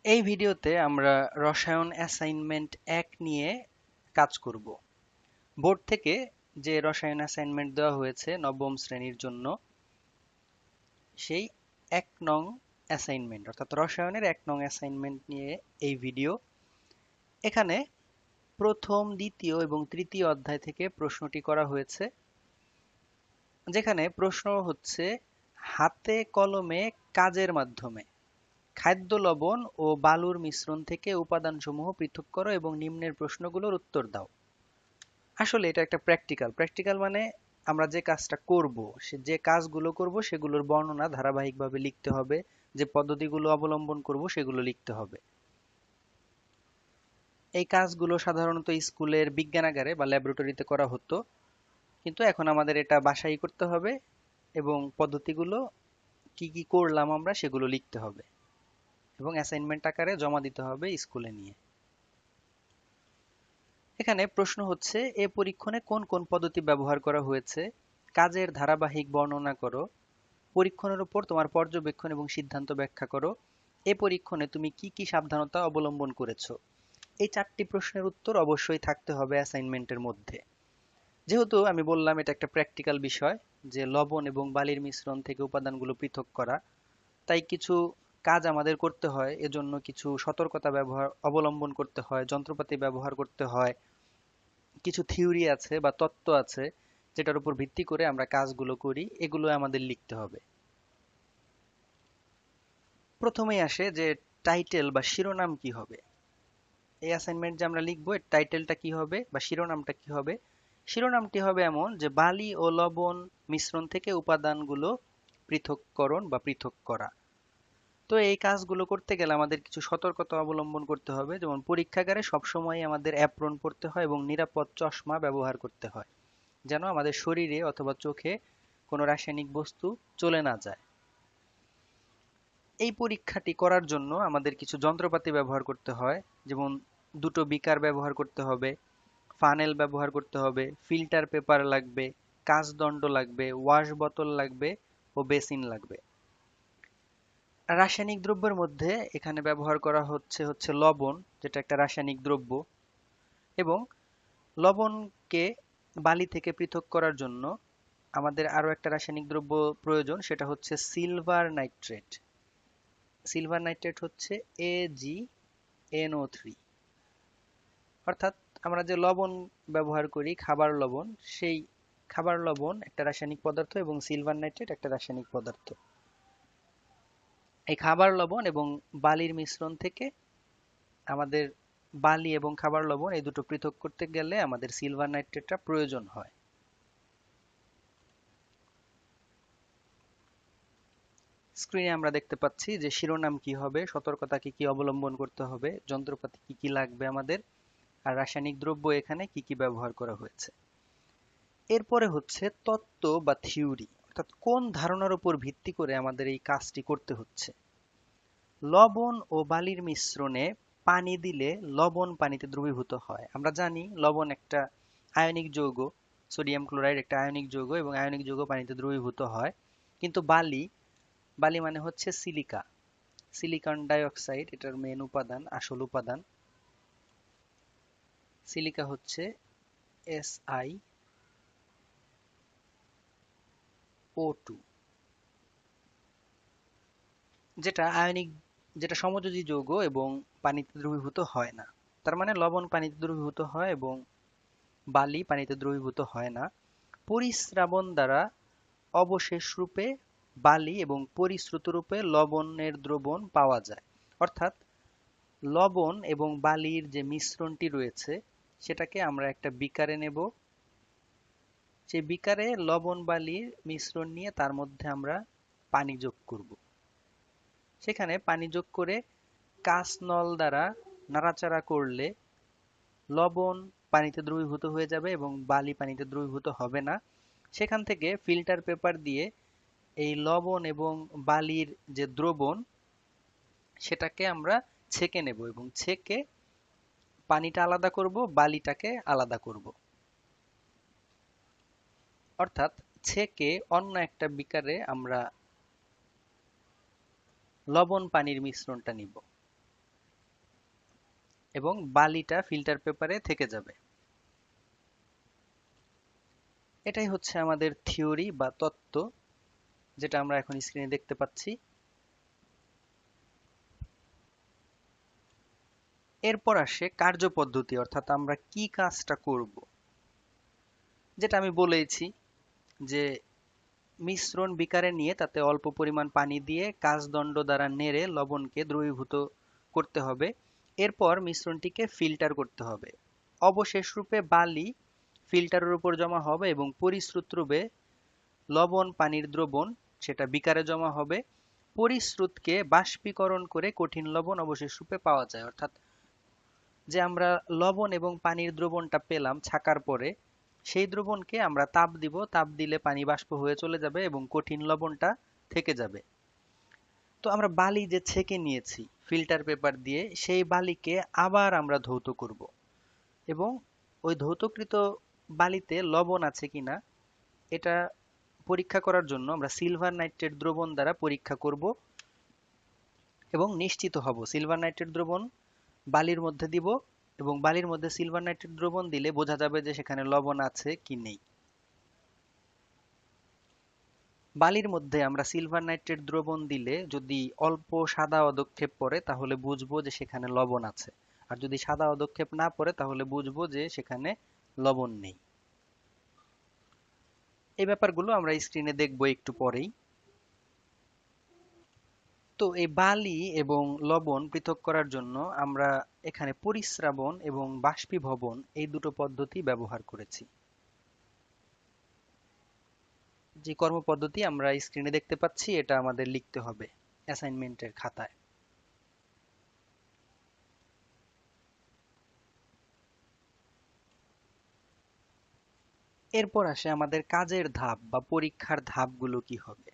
এই ভিডিওতে আমরা রসায়ন অ্যাসাইনমেন্ট ১ নিয়ে কাজ করব। বোর্ড থেকে যে রসায়ন অ্যাসাইনমেন্ট দেওয়া হয়েছে নবম শ্রেণীর জন্য, সেই ১ নং অ্যাসাইনমেন্ট অর্থাৎ রসায়নের ১ নং অ্যাসাইনমেন্ট নিয়ে এই ভিডিও। এখানে প্রথম, দ্বিতীয় এবং তৃতীয় অধ্যায় থেকে প্রশ্নটি করা হয়েছে, যেখানে প্রশ্ন হচ্ছে হাতে কলমে কাজের মাধ্যমে খাদ্য লবণ ও বালুর মিশ্রণ থেকে উপাদানসমূহ পৃথক করো এবং নিম্নের প্রশ্নগুলোর উত্তর দাও। আসলে এটা একটা প্র্যাকটিক্যাল প্র্যাকটিক্যাল মানে আমরা যে কাজটা করব, যে কাজগুলো করব সেগুলোর বর্ণনা ধারাবাহিকভাবে লিখতে হবে, যে পদ্ধতিগুলো অবলম্বন করব সেগুলো লিখতে হবে। এই কাজগুলো সাধারণত স্কুলের বিজ্ঞানাগারে বা ল্যাবরেটরিতে করা হতো, কিন্তু এখন আমাদের এটা বাসায় করতে হবে এবং পদ্ধতিগুলো কি কি করলাম আমরা সেগুলো লিখতে হবে এবং অ্যাসাইনমেন্ট আকারে জমা দিতে হবে স্কুলে নিয়ে। এখানে প্রশ্ন হচ্ছে, এ পরীক্ষণে কোন কোন পদ্ধতি ব্যবহার করা হয়েছে, কাজের ধারাবাহিক বর্ণনা করো, পরীক্ষণের উপর তোমার পর্যবেক্ষণ এবং সিদ্ধান্ত ব্যাখ্যা করো, এ পরীক্ষণে তুমি কি কি সাবধানতা অবলম্বন করেছো। এই ৪টি প্রশ্নের উত্তর অবশ্যই থাকতে হবে অ্যাসাইনমেন্টের মধ্যে। যেহেতু আমি বললাম এটা একটা প্র্যাকটিক্যাল বিষয়, যে লবণ এবং বালির মিশ্রণ থেকে উপাদানগুলো পৃথক করা, তাই কিছু কাজ আমাদের করতে হয়, এজন্য কিছু সতর্কতা অবলম্বন করতে হয়, যন্ত্রপাতি ব্যবহার করতে হয়, কিছু থিওরি আছে বা তত্ত্ব আছে যেটার উপর ভিত্তি করে আমরা কাজগুলো করি, এগুলো আমাদের লিখতে হবে। প্রথমেই আসে যে টাইটেল বা শিরোনাম কি হবে। এই অ্যাসাইনমেন্ট যে আমরা লিখবো এর টাইটেলটা কি হবে বা শিরোনামটা কি হবে। শিরোনামটি হবে এমন যে বালি ও লবণ মিশ্রণ থেকে উপাদানগুলো পৃথককরণ বা পৃথক করা। তো এই কাজগুলো করতে গেলে আমাদের কিছু সতর্কতা অবলম্বন করতে হবে, যেমন পরীক্ষাগারে সবসময় আমাদের অ্যাপ্রন পরতে হয় এবং নিরাপদ চশমা ব্যবহার করতে হয়, যেন আমাদের শরীরে অথবা চোখে কোনো রাসায়নিক বস্তু চলে না যায়। এই পরীক্ষাটি করার জন্য আমাদের কিছু যন্ত্রপাতি ব্যবহার করতে হয়, যেমন দুটো বিকার ব্যবহার করতে হবে, ফানেল ব্যবহার করতে হবে, ফিল্টার পেপার লাগবে, কাঁচদণ্ড লাগবে, ওয়াশ বোতল লাগবে ও বেসিন লাগবে। রাসায়নিক দ্রব্যের মধ্যে এখানে ব্যবহার করা হচ্ছে লবণ, যেটা একটা রাসায়নিক দ্রব্য, এবং লবণকে বালি থেকে পৃথক করার জন্য আমাদের আরো একটা রাসায়নিক দ্রব্য প্রয়োজন, সেটা হচ্ছে সিলভার নাইট্রেট। সিলভার নাইট্রেট হচ্ছে AgNO3। অর্থাৎ আমরা যে লবণ ব্যবহার করি খাবার লবণ, সেই খাবার লবণ একটা রাসায়নিক পদার্থ এবং সিলভার নাইট্রেট একটা রাসায়নিক পদার্থ। এই খাবার লবণ এবং বালির মিশ্রণ থেকে আমাদের বালি এবং খাবার লবণ এই দুটো পৃথক করতে গেলে আমাদের সিলভার নাইট্রেটটা প্রয়োজন হয়। স্ক্রিনে আমরা দেখতে পাচ্ছি যে শিরোনাম কি হবে, সতর্কতা কি কি অবলম্বন করতে হবে, যন্ত্রপাতি কি কি লাগবে আমাদের, আর রাসায়নিক দ্রব্য এখানে কি কি ব্যবহার করা হয়েছে। এরপরে হচ্ছে তত্ত্ব বা থিওরি, অর্থাৎ কোন ধারণার উপর ভিত্তি করে আমাদের এই কাজটি করতে হচ্ছে। লবণ ও বালির মিশ্রণে পানি দিলে লবণ পানিতে দ্রবীভূত হয়। আমরা জানি লবণ একটা আয়নিক যৌগ, সোডিয়াম ক্লোরাইড একটা আয়নিক যৌগ এবং আয়নিক যৌগ পানিতে দ্রবীভূত হয়। কিন্তু বালি, বালি মানে হচ্ছে সিলিকা, সিলিকন ডাইঅক্সাইড এটার মেন উপাদান, আসল উপাদান। সিলিকা হচ্ছে SiO2, যেটা আয়নিক, যেটা সমযোজী যৌগ এবং পানিতে দ্রবীভূত হয় না। তার মানে লবণ পানিতে দ্রবীভূত হয় এবং বালি পানিতে দ্রবীভূত হয় না। পরিস্রাবণ দ্বারা অবশেষ রূপে বালি এবং পরিশ্রুত রূপে লবণের দ্রবণ পাওয়া যায়। অর্থাৎ লবণ এবং বালির যে মিশ্রণটি রয়েছে সেটাকে আমরা একটা বিকারে নেব, সেই বিকারে লবণ বালির মিশ্রণ নিয়ে তার মধ্যে আমরা পানি যোগ করব। সেখানে পানি যোগ করে কাঁচ নল দ্বারা নাড়াচাড়া করলে লবণ পানিতে দ্রবীভূত হয়ে যাবে এবং বালি পানিতে দ্রবীভূত হবে না। সেখান থেকে ফিল্টার পেপার দিয়ে এই লবণ এবং বালির যে দ্রবণ সেটাকে আমরা ছেঁকে নেব এবং ছেঁকে পানিটা আলাদা করব, বালিটাকে আলাদা করব। অর্থাৎ ছেঁকে অন্য একটা বিকারে আমরা লবণ পানির মিশ্রণটা নিব। এবং বালিটা ফিল্টার পেপারে থেকে যাবে। এটাই হচ্ছে আমাদের থিওরি বা তত্ত্ব, যেটা আমরা এখন স্ক্রিনে দেখতে পাচ্ছি। এরপর আসে কার্যপদ্ধতি, অর্থাৎ আমরা কি কাজটা করব। যেটা আমি বলেইছি যে মিশ্রণ বিকারে নিয়ে তাতে অল্প পরিমাণ পানি দিয়ে কাচদণ্ড দ্বারা নেড়ে লবণকে দ্রবীভূত করতে হবে। এরপর মিশ্রণটিকে ফিল্টার করতে হবে। অবশেষ রূপে বালি ফিল্টারের উপর জমা হবে এবং পরিশ্রুত রূপে লবণ পানির দ্রবণ সেটা বিকারে জমা হবে। পরিশ্রুতকে বাষ্পীকরণ করে কঠিন লবণ অবশেষ রূপে পাওয়া যায়। অর্থাৎ যে আমরা লবণ এবং পানির দ্রবণটা পেলাম ছাকার পরে, সেই দ্রবণকে আমরা তাপ দিব, তাপ দিলে পানি বাষ্প হয়ে চলে যাবে এবং কঠিন লবণটা থেকে যাবে। তো আমরা বালি যে ছেঁকে নিয়েছি ফিল্টার পেপার দিয়ে, সেই বালিকে আবার আমরা ধৌত করব এবং ওই ধৌতকৃত বালিতে লবণ আছে কিনা এটা পরীক্ষা করার জন্য আমরা সিলভার নাইট্রেট দ্রবণ দ্বারা পরীক্ষা করব এবং নিশ্চিত হব। সিলভার নাইট্রেট দ্রবণ বালির মধ্যে দিব এবং বালির মধ্যে সিলভার নাইট্রেট দ্রবণ দিলে বোঝা যাবে যে সেখানে লবণ আছে কি নেই। বালির মধ্যে আমরা সিলভার নাইট্রেট দ্রবণ দিলে যদি অল্প সাদা অধক্ষেপ পড়ে তাহলে বুঝবো যে সেখানে লবণ আছে, আর যদি সাদা অধক্ষেপ না পড়ে তাহলে বুঝবো যে সেখানে লবণ নেই। এই ব্যাপারগুলো আমরা স্ক্রিনে দেখবো একটু পরেই। তো এই বালি এবং লবণ পৃথক করার জন্য আমরা এখানে পরিস্রাবণ এবং বাষ্পীভবন এই দুটো পদ্ধতি ব্যবহার করেছি। যে কর্মপদ্ধতি আমরা স্ক্রিনে দেখতে পাচ্ছি এটা আমাদের লিখতে হবে অ্যাসাইনমেন্টের খাতায়। এরপর আসে আমাদের কাজের ধাপ বা পরীক্ষার ধাপগুলো কি হবে।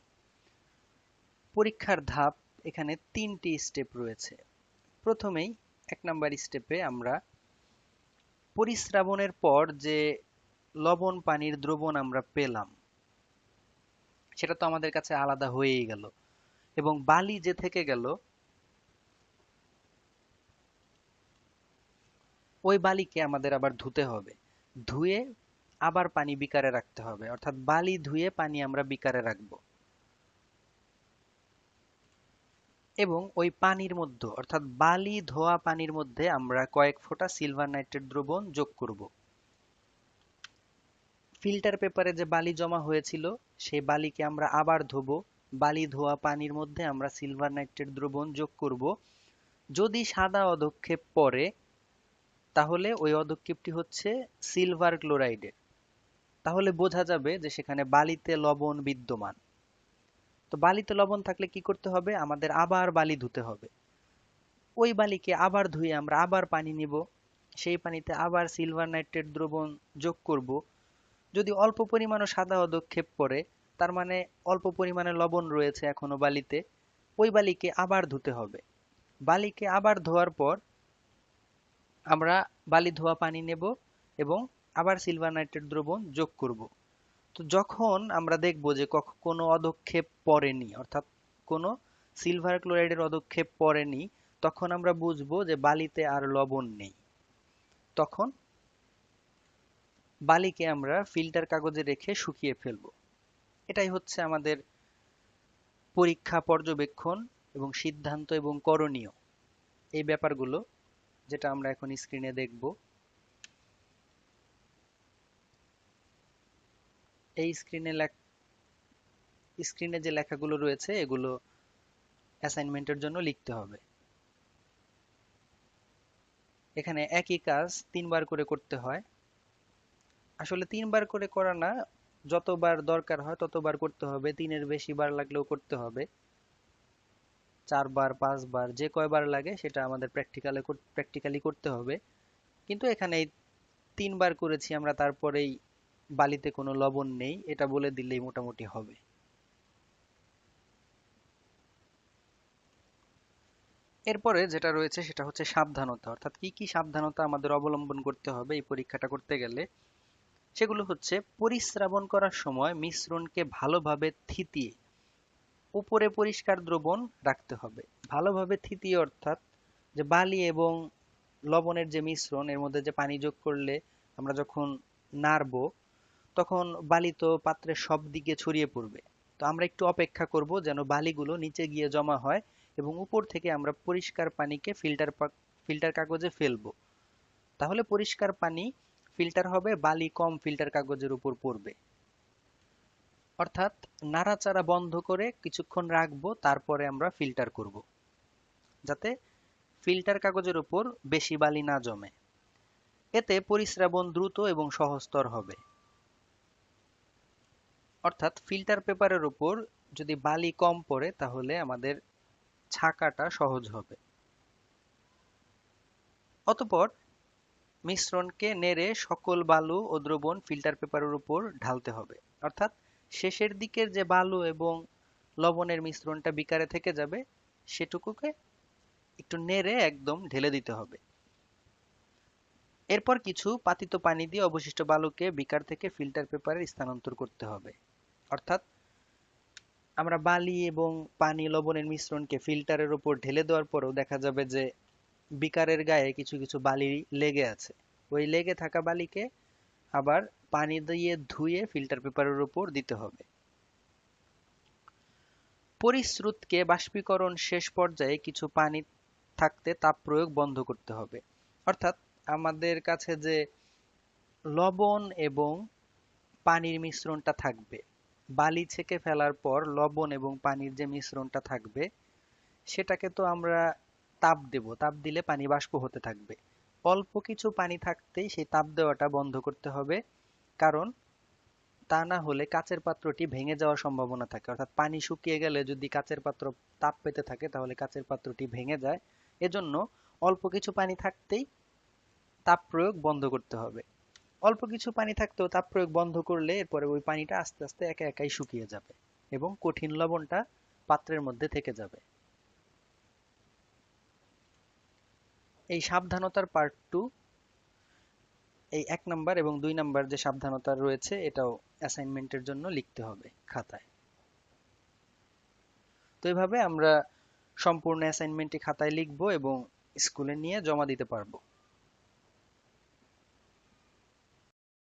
পরীক্ষার ধাপ এখানে 3টি স্টেপ রয়েছে। প্রথমেই 1 নম্বর স্টেপে আমরা পরিস্রাবণের পর যে লবণ পানির দ্রবণ আমরা পেলাম সেটা তো আমাদের কাছে আলাদা হয়েই গেল, এবং বালি যে থেকে গেল ওই বালিকে আমাদের আবার ধুতে হবে। ধুয়ে আবার পানি বিকারে রাখতে হবে, অর্থাৎ বালি ধুয়ে পানি আমরা বিকারে রাখবো এবং ওই পানির মধ্যে অর্থাৎ বালি ধোয়া পানির মধ্যে আমরা কয়েক ফোঁটা সিলভার নাইট্রেট দ্রবণ যোগ করব। ফিল্টার পেপারে যে বালি জমা হয়েছিল সেই বালিকে আমরা আবার ধোবো। বালি ধোয়া পানির মধ্যে আমরা সিলভার নাইট্রেট দ্রবণ যোগ করব। যদি সাদা অধক্ষেপ পড়ে তাহলে ওই অধক্ষেপটি হচ্ছে সিলভার ক্লোরাইডের, তাহলে বোঝা যাবে যে সেখানে বালিতে লবণ বিদ্যমান। তো বালিতে লবণ থাকলে কি করতে হবে, আমাদের আবার বালি ধুতে হবে। ওই বালিকে আবার ধুয়ে আমরা আবার পানি নিব, সেই পানিতে আবার সিলভার নাইট্রেট দ্রবণ যোগ করব। যদি অল্প পরিমাণও সাদা অধক্ষেপ পড়ে তার মানে অল্প পরিমাণে লবণ রয়েছে এখনো বালিতে, ওই বালিকে আবার ধুতে হবে। বালিকে আবার ধোয়ার পর আমরা বালি ধোয়া পানি নেব এবং আবার সিলভার নাইট্রেট দ্রবণ যোগ করব। তো যখন আমরা দেখব যে কোনো অধক্ষেপ পড়েনি, অর্থাৎ কোনো সিলভার ক্লোরাইডের অধক্ষেপ পড়েনি, তখন আমরা বুঝবো যে বালিতে আর লবণ নেই। তখন বালিকে আমরা ফিল্টার কাগজে রেখে শুকিয়ে ফেলবো। এটাই হচ্ছে আমাদের পরীক্ষা, পর্যবেক্ষণ এবং সিদ্ধান্ত এবং করণীয়, এই ব্যাপারগুলো যেটা আমরা এখন স্ক্রিনে দেখব। এই স্ক্রিনে যে লেখাগুলো রয়েছে এগুলো অ্যাসাইনমেন্টের জন্য লিখতে হবে। এখানে একই কাজ 3বার করে করতে হয়। আসলে 3বার করে করা না, যতবার দরকার হয় ততবার করতে হবে, 3-এর বেশি বার লাগলেও করতে হবে। 4বার 5বার যে কয়বার লাগে সেটা আমাদের প্র্যাকটিক্যালি করতে হবে। কিন্তু এখানে 3বার করেছি আমরা, তারপরেই বালিতে কোনো লবণ নেই এটা বলে দিলেই মোটামুটি হবে। এরপরে যেটা রয়েছে সেটা হচ্ছে সাবধানতা, অর্থাৎ কি কি সাবধানতা আমাদের অবলম্বন করতে হবে এই পরীক্ষাটা করতে গেলে। সেগুলো হচ্ছে পরিস্রাবণ করার সময় মিশ্রণকে ভালোভাবে থিতিয়ে উপরে পরিষ্কার দ্রবণ রাখতে হবে। ভালোভাবে থিতিয়ে অর্থাৎ যে বালি এবং লবণের যে মিশ্রণ এর মধ্যে যে পানি যোগ করলে আমরা যখন নাড়বো তখন বালি তো পাত্রের সব দিকে ছড়িয়ে পড়বে। তো আমরা একটু অপেক্ষা করব যেন বালিগুলো নিচে গিয়ে জমা হয় এবং উপর থেকে আমরা পরিষ্কার পানিকে ফিল্টার কাগজে ফেলবো। তাহলে পরিষ্কার পানি ফিল্টার হবে, বালি কম ফিল্টার কাগজের উপর পড়বে। অর্থাৎ নাড়াচাড়া বন্ধ করে কিছুক্ষণ রাখবো, তারপরে আমরা ফিল্টার করব, যাতে ফিল্টার কাগজের উপর বেশি বালি না জমে। এতে পরিস্রাবন দ্রুত এবং সহজতর হবে। অর্থাৎ ফিল্টার পেপারের উপর যদি বালি কম পড়ে তাহলে আমাদের ছাঁকাটা সহজ হবে। অতঃপর মিশ্রণকে নেড়ে সকল বালু ও দ্রবণ ফিল্টার পেপারের উপর ঢালতে হবে। অর্থাৎ শেষের দিকের যে বালু এবং লবণের মিশ্রণটা বিকারে থেকে যাবে সেটুকুকে একটু নেড়ে একদম ঢেলে দিতে হবে। এরপর কিছু পাতিত পানি দিয়ে অবশিষ্ট বালুকে বিকার থেকে ফিল্টার পেপারে স্থানান্তর করতে হবে। অর্থাৎ আমরা বালি এবং পানি লবণের মিশ্রণকে ফিল্টারের উপর ঢেলে দেওয়ার পরেও দেখা যাবে যে বিকারের গায়ে কিছু কিছু বালি লেগে আছে। ওই লেগে থাকা বালিকে আবার পানি দিয়ে ধুয়ে ফিল্টার পেপারের উপর দিতে হবে। পরিস্রুতকে বাষ্পীকরণ শেষ পর্যায়ে কিছু পানি থাকতে তাপ প্রয়োগ বন্ধ করতে হবে। অর্থাৎ আমাদের কাছে যে লবণ এবং পানির মিশ্রণটা থাকবে, বালি ছেঁকে ফেলার পর লবণ এবং পানির যে মিশ্রণটা থাকবে সেটাকে তো আমরা তাপ দেব, তাপ দিলে পানি বাষ্প হতে থাকবে। অল্প কিছু পানি থাকতেই সেই তাপ দেওয়াটা বন্ধ করতে হবে, কারণ তা না হলে কাচের পাত্রটি ভেঙে যাওয়ার সম্ভাবনা থাকে। অর্থাৎ পানি শুকিয়ে গেলে যদি কাচের পাত্র তাপ পেতে থাকে তাহলে কাচের পাত্রটি ভেঙে যায়। এজন্য অল্প কিছু পানি থাকতেই তাপ প্রয়োগ বন্ধ করতে হবে। অল্প কিছু পানি থাকতেও তাপ প্রয়োগ বন্ধ করলে এরপরে ওই পানিটা আস্তে আস্তে একা একাই শুকিয়ে যাবে এবং কঠিন লবণটা পাত্রের মধ্যে থেকে যাবে। এই সাবধানতার পার্ট টু, এই 1 নাম্বার এবং 2 নাম্বার যে সাবধানতা রয়েছে এটাও অ্যাসাইনমেন্টের জন্য লিখতে হবে খাতায়। তো এইভাবে আমরা সম্পূর্ণ অ্যাসাইনমেন্টটি খাতায় লিখব এবং স্কুলে নিয়ে জমা দিতে পারবো।